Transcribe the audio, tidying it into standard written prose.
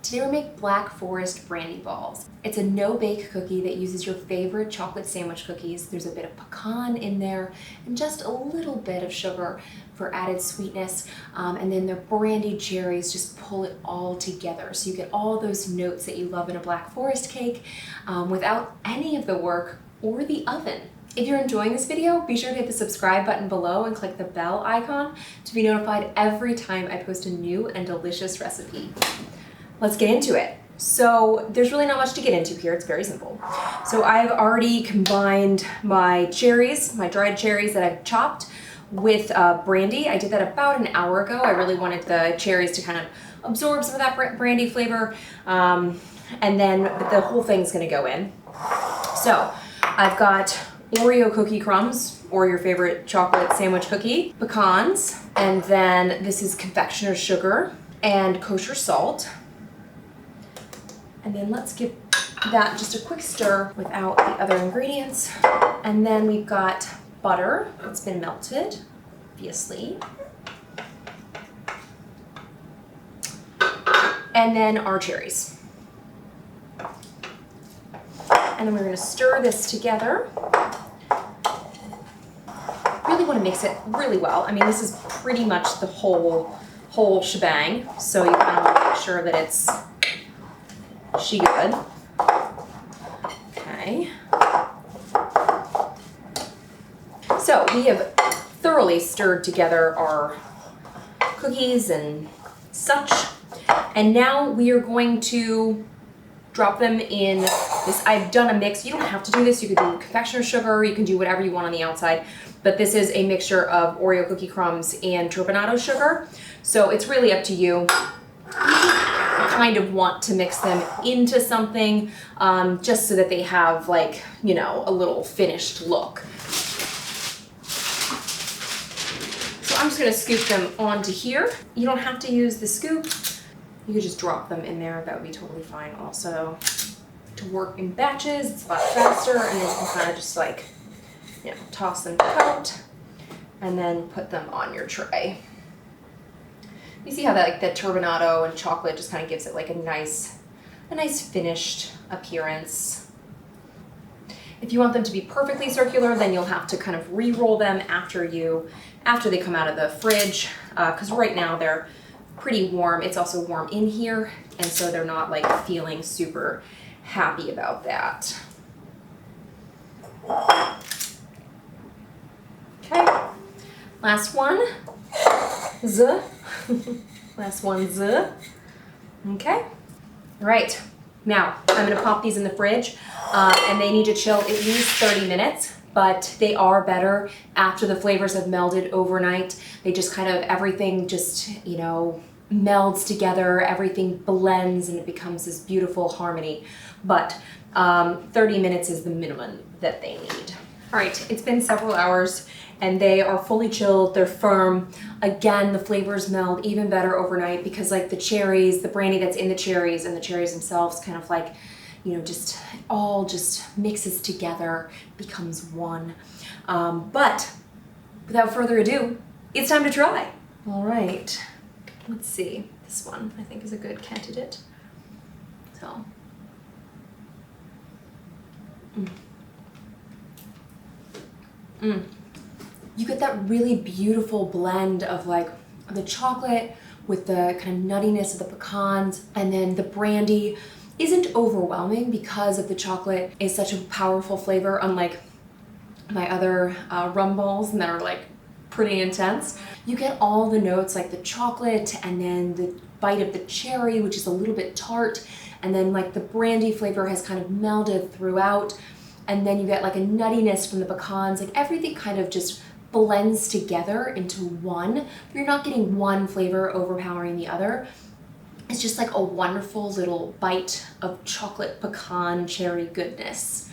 Today we're making Black Forest Brandy Balls. It's a no-bake cookie that uses your favorite chocolate sandwich cookies. There's a bit of pecan in there and just a little bit of sugar for added sweetness. And then the brandy cherries just pull it all together. So you get all those notes that you love in a Black Forest cake without any of the work or the oven. If you're enjoying this video, be sure to hit the subscribe button below and click the bell icon to be notified every time I post a new and delicious recipe. Let's get into it. So there's really not much to get into here. It's very simple. So I've already combined my cherries, my dried cherries that I've chopped with brandy. I did that about an hour ago. I really wanted the cherries to kind of absorb some of that brandy flavor. And then the whole thing's gonna go in. So I've got Oreo cookie crumbs, or your favorite chocolate sandwich cookie, pecans, and then this is confectioner's sugar and kosher salt. And then let's give that just a quick stir without the other ingredients. And then we've got butter that's been melted, obviously. And then our cherries. And then we're gonna stir this together. Really wanna mix it really well. I mean, this is pretty much the whole shebang. So you kind of wanna make sure that it's good. Okay. So we have thoroughly stirred together our cookies and such. And now we are going to drop them in this. I've done a mix. You don't have to do this. You could do confectioner's sugar. You can do whatever you want on the outside. But this is a mixture of Oreo cookie crumbs and turbinado sugar. So it's really up to you. Kind of want to mix them into something just so that they have, like, you know, a little finished look. So I'm just going to scoop them onto here. You don't have to use the scoop. You could just drop them in there. That would be totally fine also. To work in batches, it's a lot faster, and then you can kind of just, like, you know, toss them out and then put them on your tray. You see how that, like, the turbinado and chocolate just kind of gives it like a nice finished appearance. If you want them to be perfectly circular, then you'll have to kind of re-roll them after they come out of the fridge, because right now they're pretty warm. It's also warm in here, and so they're not, like, feeling super happy about that. Okay, last one. Last one's okay. All right, now I'm gonna pop these in the fridge, and they need to chill at least 30 minutes, but they are better after the flavors have melded overnight. They just kind of, everything just, you know, melds together, everything blends, and it becomes this beautiful harmony. But 30 minutes is the minimum that they need. All right, it's been several hours and they are fully chilled, they're firm. Again, the flavors meld even better overnight because, like, the cherries, the brandy that's in the cherries and the cherries themselves kind of, like, you know, just all just mixes together, becomes one. But without further ado, it's time to try. All right, let's see. This one I think is a good candidate. So. You get that really beautiful blend of, like, the chocolate with the kind of nuttiness of the pecans, and then the brandy isn't overwhelming because of the chocolate is such a powerful flavor, unlike my other rum balls that are, like, pretty intense. You get all the notes, like the chocolate, and then the bite of the cherry, which is a little bit tart, and then, like, the brandy flavor has kind of melded throughout, and then you get, like, a nuttiness from the pecans. Like, everything kind of just blends together into one. You're not getting one flavor overpowering the other. It's just like a wonderful little bite of chocolate pecan cherry goodness.